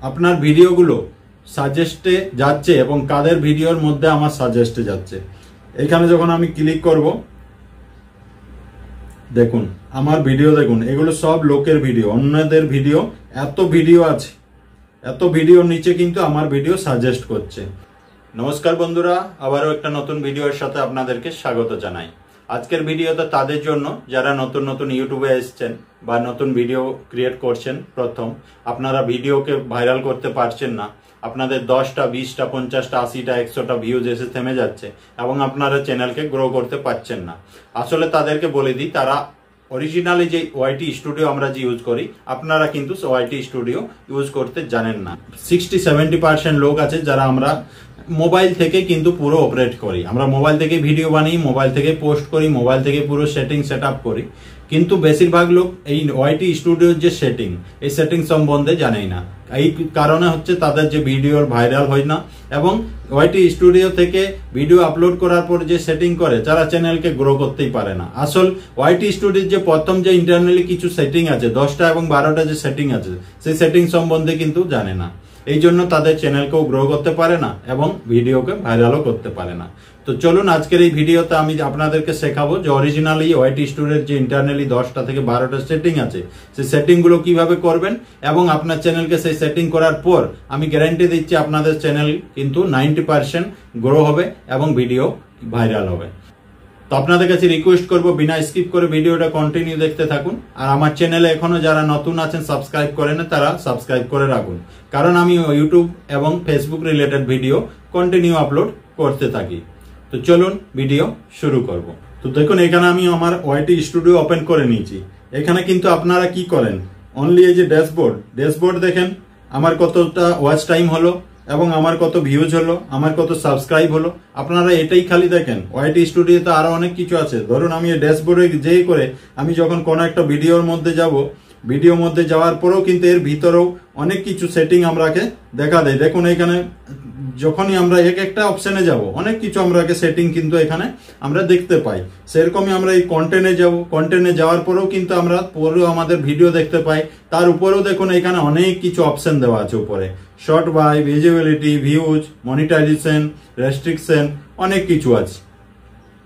আপনার ভিডিওগুলো সাজেস্টে যাচ্ছে এবং কাদের ভিডিওর মধ্যে আমার সাজেস্টে যাচ্ছে। এখানে যখন আমি ক্লিক করব, দেখুন আমার ভিডিও, দেখুন এগুলো সব লোকের ভিডিও, অন্যদের ভিডিও। এত ভিডিও আছে, এত ভিডিওর নিচে কিন্তু আমার ভিডিও সাজেস্ট করছে। নমস্কার বন্ধুরা, আবারও একটা নতুন ভিডিওর সাথে আপনাদেরকে স্বাগত জানাই। আজকের ভিডিওটা তাদের জন্য যারা নতুন নতুন ইউটিউবে এসছেন বা নতুন ভিডিও ক্রিয়েট করছেন। প্রথম আপনারা ভিডিওকে ভাইরাল করতে পারছেন না, আপনাদের 10টা 20টা 50টা 80টা 100টা ভিউজ এসে থেমে যাচ্ছে এবং আপনারা চ্যানেলকে গ্রো করতে পারছেন না। আসলে তাদেরকে বলে দিই, তারা অরিজিনালি যে ওয়াইটি স্টুডিও আমরা যে ইউজ করি, আপনারা কিন্তু ওয়াইটি স্টুডিও ইউজ করতে জানেন না। 60-70% লোক আছে যারা আমরা মোবাইল থেকে কিন্তু পুরো অপারেট করি, আমরা মোবাইল থেকে ভিডিও বানাই, মোবাইল থেকে পোস্ট করি, মোবাইল থেকে পুরো সেট আপ করি। কিন্তু বেশিরভাগ লোক এই ওয়াইটি স্টুডিওর যে এই সেটিং সম্বন্ধে জানেই না। এই কারণে হচ্ছে তাদের যে ভিডিও ভাইরাল হয় না, এবং ওয়াইটি স্টুডিও থেকে ভিডিও আপলোড করার পর যে সেটিং করে যারা চ্যানেলকে গ্রো করতেই পারে না। আসল ওয়াইটি স্টুডিওর যে প্রথম যে ইন্টারনালি কিছু সেটিং আছে, 10টা এবং 12টা যে সেটিং আছে, সেই সেটিং সম্বন্ধে কিন্তু জানে না। এই জন্য তাদের চ্যানেলকেও গ্রো করতে পারে না এবং ভিডিওকে ভাইরালও করতে পারে না। তো চলুন আজকের এই ভিডিওতে আমি আপনাদেরকে শেখাবো যে অরিজিনালি ওয়াইটি স্টুডিওর যে ইন্টারনালি 10টা থেকে 12টা সেটিং আছে, সেই সেটিংগুলো কিভাবে করবেন এবং আপনার চ্যানেলকে সেই সেটিং করার পর আমি গ্যারান্টি দিচ্ছি আপনাদের চ্যানেল কিন্তু 90% গ্রো হবে এবং ভিডিও ভাইরাল হবে। তো আপনাদের কাছে রিকোয়েস্ট করব, বিনা স্কিপ করে ভিডিওটা কন্টিনিউ দেখতে থাকুন। আর আমার চ্যানেলে এখনো যারা নতুন আছেন সাবস্ক্রাইব করেন না, তারা সাবস্ক্রাইব করে রাখুন, কারণ আমি ইউটিউব এবং Facebook related video continue upload করতে থাকি। তো চলুন ভিডিও শুরু করব। তো দেখুন এখানে আমি আমার ওয়াইটি স্টুডিও ওপেন করে নিয়েছি। এখানে কিন্তু আপনারা কি করেন, অনলি এই যে ড্যাশবোর্ড দেখেন আমার কতটা ওয়াচ টাইম হলো এবং আমার কত ভিউজ হলো, আমার কত সাবস্ক্রাইব হলো, আপনারা এটাই খালি দেখেন। ওয়াইটি স্টুডিওতে আরো অনেক কিছু আছে। ধরুন আমি এই ড্যাশবোর্ডে যেই করে আমি যখন কোনো একটা ভিডিওর মধ্যে যাব, ভিডিওর মধ্যে যাওয়ার পরেও কিন্তু এর ভিতরেও অনেক কিছু সেটিং আমরাকে দেখা দেয়। দেখুন এখানে যখনই আমরা একটা অপশনে যাব, অনেক কিছু আমরাকে সেটিং কিন্তু এখানে আমরা দেখতে পাই। সেরকমই আমরা এই কন্টেন্টে যাব, কন্টেন্টে যাওয়ার পরেও কিন্তু আমরা পুরো আমাদের ভিডিও দেখতে পাই। তার উপরেও দেখুন এখানে অনেক কিছু অপশন দেওয়া আছে উপরে, sort by, visibility, views, monetization, restriction, অনেক কিছু আছে।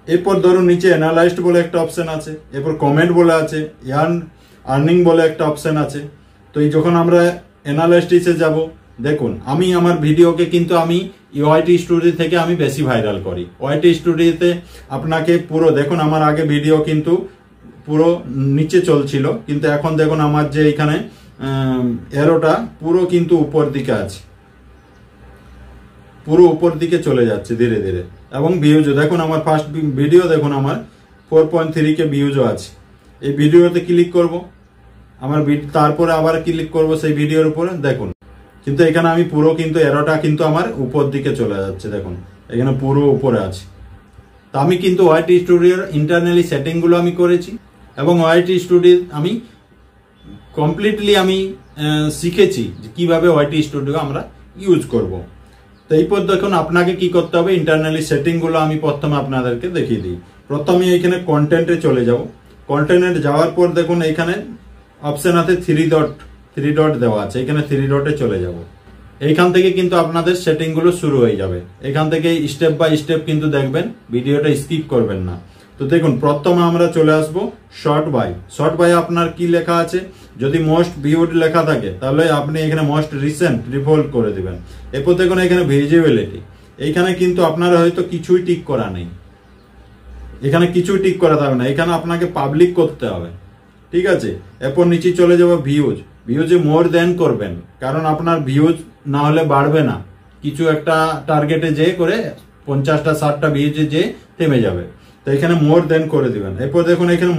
এরপর ধরুন নিচে অ্যানালাইজড বলে একটা অপশন আছে, এরপর কমেন্ট বলে আছে, আর্নিং বলে একটা অপশন আছে। তো এই যখন আমরা অ্যানালাইসিসে যাব, দেখুন আমি আমার ভিডিওকে কিন্তু আমি ওয়াইটি স্টুডিও থেকে আমি বেশি ভাইরাল করি। ওয়াইটি স্টুডিওতে আপনাকে পুরো দেখুন, আমার আগে ভিডিও কিন্তু পুরো নিচে চলছিল, কিন্তু এখন দেখুন আমার যে এখানে এরোটা পুরো কিন্তু উপর দিকে আছে, পুরো উপর দিকে চলে যাচ্ছে ধীরে ধীরে। এবং ভিউজও দেখুন, আমার ফার্স্ট ভিডিও দেখুন আমার 4.3 কে ভিউজও আছে। এই ভিডিওতে ক্লিক করব, আমার তারপরে আবার ক্লিক করব সেই ভিডিওর উপরে, দেখুন কিন্তু এখানে আমি পুরো কিন্তু এরোটা কিন্তু আমার উপর দিকে চলে যাচ্ছে, দেখুন এখানে পুরো উপরে আছে। তো আমি কিন্তু ওয়াইটি স্টুডিওর ইন্টারনালি সেটিং গুলো আমি করেছি এবং ওয়াইটি স্টুডিও আমি কমপ্লিটলি আমি শিখেছি কিভাবে ওয়াইটি স্টুডিও আমরা ইউজ করব। তো এইপর দেখুন আপনাকে কি করতে হবে, ইন্টারনালি সেটিং গুলো আমি প্রথমে আপনাদেরকে দেখিয়ে দিই। প্রথমে এখানে কন্টেন্টে চলে যাব। কন্টেন্টে যাওয়ার পর দেখুন এখানে অপশন আছে থ্রি ডট দেওয়া আছে, এখানে 3 ডটে চলে যাব। এইখান থেকে কিন্তু আপনাদের সেটিং গুলো শুরু হয়ে যাবে। এখান থেকে স্টেপ বাই স্টেপ কিন্তু দেখবেন, ভিডিওটা স্কিপ করবেন না। তো দেখুন প্রথমে আমরা চলে আসব শর্ট বাই আপনার কি লেখা আছে, যদি মোস্ট ভিউড লেখা থাকে তাহলে আপনি এখানে মোস্ট রিসেন্ট ডিফল্ট করে দিবেন। এরপর দেখুন এখানে ভিজিবিলিটি, এইখানে কিন্তু আপনারা হয়তো কিছুই টিক করা নেই, এখানে কিছুই টিক করা থাকবে না, এখানে আপনাকে পাবলিক করতে হবে, ঠিক আছে। এরপর নিচে চলে যাব ভিউজে মোর দেন করবেন, কারণ আপনার ভিউজ না হলে বাড়বে না। কিছু একটা টার্গেটে যে করে 50টা 60টা ভিউজে যে থেমে যাবে, তো এখানে মোর দেন করে দিবেন। এরপর দেখুন এখানে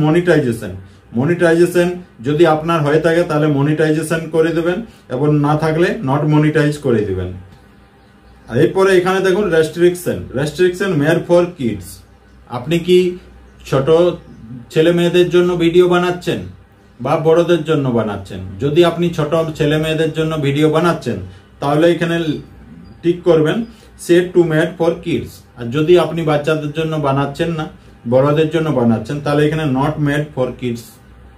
মনিটাইজেশন যদি আপনার হয়ে থাকে তাহলে মনিটাইজেশন করে দিবেন, এবং না থাকলে নট মনিটাইজ করে দিবেন। আর এরপরে এখানে দেখুন রেস্ট্রিকশন মেয়ার ফর কিডস। আপনি কি ছোট ছেলে মেয়েদের জন্য ভিডিও বানাচ্ছেন বা বড়দের জন্য বানাচ্ছেন? যদি আপনি ছোট ছেলে মেয়েদের জন্য ভিডিও বানাচ্ছেন তাহলে এখানে টিক করবেন set to made for kids. আর যদি আপনি বাচ্চাদের জন্য বানাচ্ছেন না, বড়দের জন্য বানাচ্ছেন, তাহলে এখানে not made for kids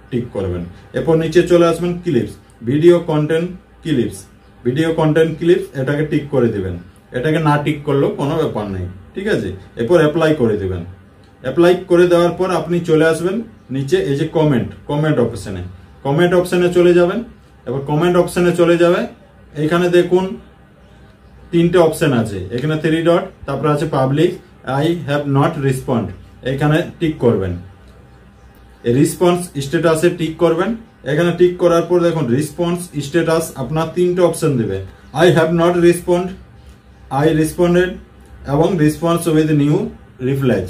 tick করবেন। এরপর নিচে চলে আসবেন clips, video content clips, video content clips এটাকে টিক করে দিবেন। এটাকে না টিক করলেও কোনো ব্যাপার নেই, ঠিক আছে। এরপর অ্যাপ্লাই করে দিবেন। অ্যাপ্লাই করে দেওয়ার পর আপনি চলে আসবেন নিচে এই যে কমেন্ট অপশনে চলে যাবেন। এবার কমেন্ট অপশনে চলে যাবে, এখানে দেখুন 3টে অপশন আছে, এখানে 3 ডট, তারপর আছে public, I have not respond, এখানে টিক করবেন। রেসপন্স স্ট্যাটাসে টিক করবেন। এখানে টিক করার পর দেখুন রেসপন্স স্ট্যাটাস আপনার 3টে অপশন দেবে, I have not respond, I responded এবং রেসপন্স উইথ নিউ রিপ্লাইজ।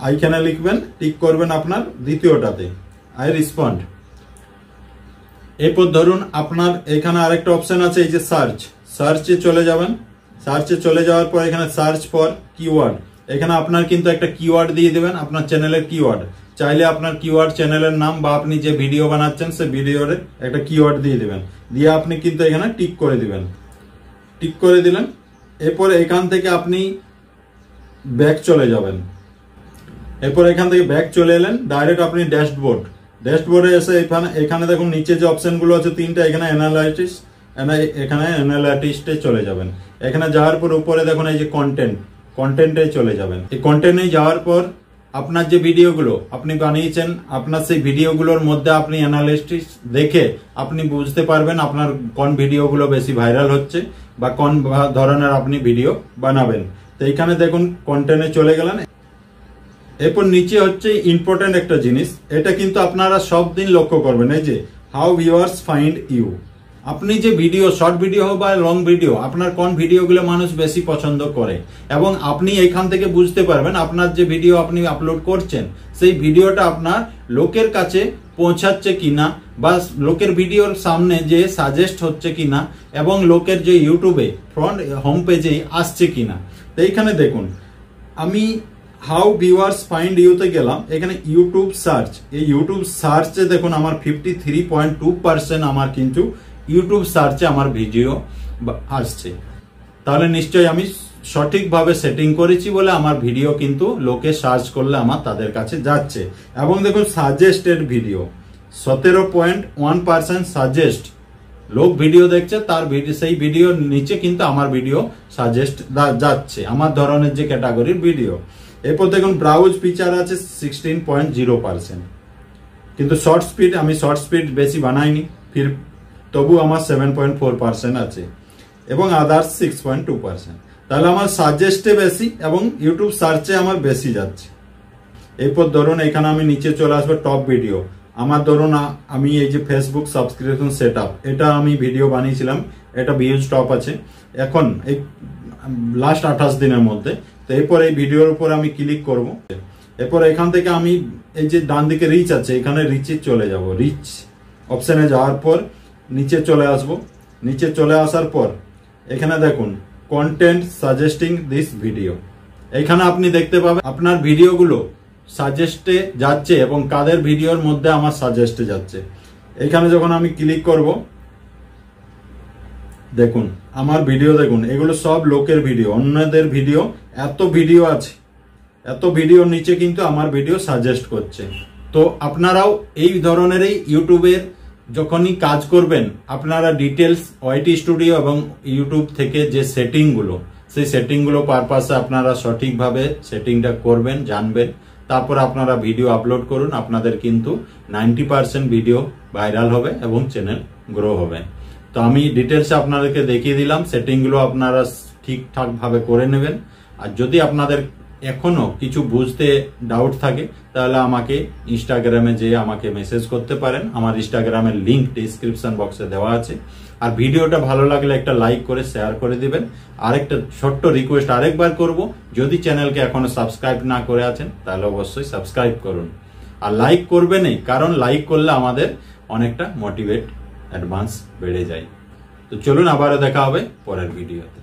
এইখানে লিখবেন, টিক করবেন আপনার দ্বিতীয়টাতে, আই রেসপন্ড। এরপর ধরুন আপনার এখানে আরেকটা অপশন আছে এই যে সার্চে চলে যাবেন। সার্চে চলে যাওয়ার পর এখানে সার্চ ফর কিওয়ার্ড, এখানে আপনার কিন্তু একটা কিওয়ার্ড দিয়ে দেবেন, আপনার চ্যানেলের কিওয়ার্ড। চাইলে আপনার কিওয়ার্ড চ্যানেলের নাম বা আপনি যে ভিডিও বানাচ্ছেন সেই ভিডিওর একটা কিওয়ার্ড দিয়ে দিবেন, দিয়ে আপনি কিন্তু এখানে টিক করে দিবেন। টিক করে দিলেন। এরপর এখান থেকে আপনি ব্যাক চলে যাবেন। এরপর এখান থেকে ব্যাক চলে এলেন, ডাইরেক্ট আপনি ড্যাশবোর্ডে এসে এখানে দেখুন নিচে যে অপশনগুলো আছে 3টা, এখানে অ্যানালাইটিক্সে চলে যাবেন। এখানে যাওয়ার পর উপরে দেখুন এই যে কন্টেন্টে চলে যাবেন। এই কন্টেন্টে যাওয়ার পর আপনার যে ভিডিওগুলো আপনি বানিয়েছেন, আপনার সেই ভিডিওগুলোর মধ্যে আপনি অ্যানালিস্টিক্স দেখে আপনি বুঝতে পারবেন আপনার কোন ভিডিওগুলো বেশি ভাইরাল হচ্ছে বা কোন ধরনের আপনি ভিডিও বানাবেন। তো এইখানে দেখুন কন্টেন্টে চলে গেলেন। এরপর নিচে হচ্ছে ইম্পর্টেন্ট একটা জিনিস, এটা কিন্তু আপনারা সব দিন লক্ষ্য করবেন, এই যে হাউ ভিউয়ার্স ফাইন্ড ইউ। আপনি যে ভিডিও, শর্ট ভিডিও বা লং ভিডিও, আপনার কোন ভিডিওগুলো মানুষ বেশি পছন্দ করে, এবং আপনি এখান থেকে বুঝতে পারবেন আপনার যে ভিডিও আপনি আপলোড করছেন সেই ভিডিওটা আপনার লোকের কাছে পৌঁছাচ্ছে কিনা, বা লোকের ভিডিওর সামনে যে সাজেস্ট হচ্ছে কিনা, এবং লোকের যে ইউটিউবে ফ্রন্ট হোম পেজে আসছে কিনা। তো এইখানে দেখুন আমি হাউ ভিউয়ার্স ফাইন্ড ইউতে গেলাম, এখানে ইউটিউব সার্চ, এই ইউটিউব সার্চে দেখুন আমার 53.2% আমার কিন্তু ইউটিউব সার্চে আমার ভিডিও আসছে। তাহলে নিশ্চয়ই আমি সঠিকভাবে সেটিং করেছি বলে আমার ভিডিও কিন্তু লোকে সার্চ করলে আমার তাদের কাছে যাচ্ছে। এবং দেখুন সাজেস্টেড ভিডিও 17.1% সাজেস্ট, লোক ভিডিও দেখছে তার সেই ভিডিওর নিচে কিন্তু আমার ভিডিও সাজেস্ট যাচ্ছে, আমার ধরনের যে ক্যাটাগরির ভিডিও। এরপর দেখুন ব্রাউজ ফিচার আছে 16.0%, কিন্তু আমি শর্ট স্পিড বেশি বানাইনি, তবু আমার 7.4% আছে, এবং আদার্স 6.2%। তাহলে আমার সাজেস্টে বেশি এবং ইউটিউব সার্চে আমার বেশি যাচ্ছে। এরপর ধরুন এখানে আমি নিচে চলে আসবো টপ ভিডিও। আমার ধরুন আমি এই যে ফেসবুক সাবস্ক্রিপশন সেটআপ, এটা আমি ভিডিও বানিয়েছিলাম, এটা ভিউজ টপ আছে এখন এই লাস্ট 28 দিনের মধ্যে। তো এরপর এই ভিডিওর উপর আমি ক্লিক করব। এরপর এখান থেকে আমি এই যে ডান দিকে রিচ আছে, এখানে রিচে চলে যাব। রিচ অপশনে যাওয়ার পর নিচে চলে আসব। নিচে চলে আসার পর এখানে দেখুন কন্টেন্ট সাজেস্টিং দিস ভিডিও, এখানে আপনি দেখতে পাবেন আপনার ভিডিওগুলো সাজেস্টে যাচ্ছে এবং কাদের ভিডিওর মধ্যে আমার সাজেস্টে যাচ্ছে। এখানে যখন আমি ক্লিক করব দেখুন আমার ভিডিও, দেখুন এগুলো সব লোকের ভিডিও, অন্যদের ভিডিও, এত ভিডিও আছে, এত ভিডিওর নিচে কিন্তু আমার ভিডিও সাজেস্ট করছে। তো আপনারাও এই ধরনেরই ইউটিউবের যখনই কাজ করবেন, আপনারা ডিটেলস ওয়াইটি স্টুডিও এবং ইউটিউব থেকে যে সেটিংগুলো, সেই সেটিংগুলো পারপাসে আপনারা সঠিকভাবে সেটিংটা করবেন, জানবেন, তারপর আপনারা ভিডিও আপলোড করুন। আপনাদের কিন্তু 90% ভিডিও ভাইরাল হবে এবং চ্যানেল গ্রো হবে। তো আমি ডিটেলসে আপনাদেরকে দেখিয়ে দিলাম, সেটিংগুলো আপনারা ঠিকঠাক ভাবে করে নেবেন। আর যদি আপনাদের এখনো কিছু বুঝতে ডাউট থাকে তাহলে আমাকে ইনস্টাগ্রামে যেয়ে আমাকে মেসেজ করতে পারেন। আমার ইনস্টাগ্রামের লিংক ডেসক্রিপশন বক্সে দেওয়া আছে। আর ভিডিওটা ভালো লাগলে একটা লাইক করে শেয়ার করে দিবেন। আরেকটা ছোট্ট রিকোয়েস্ট আরেকবার করব, যদি চ্যানেলকে এখনো সাবস্ক্রাইব না করে আছেন তাহলে অবশ্যই সাবস্ক্রাইব করুন। আর লাইক করবেনই, কারণ লাইক করলে আমাদের অনেকটা মোটিভেট অ্যাডভান্স বেড়ে যায়। তো চলুন আবারও দেখা হবে পরের ভিডিওতে।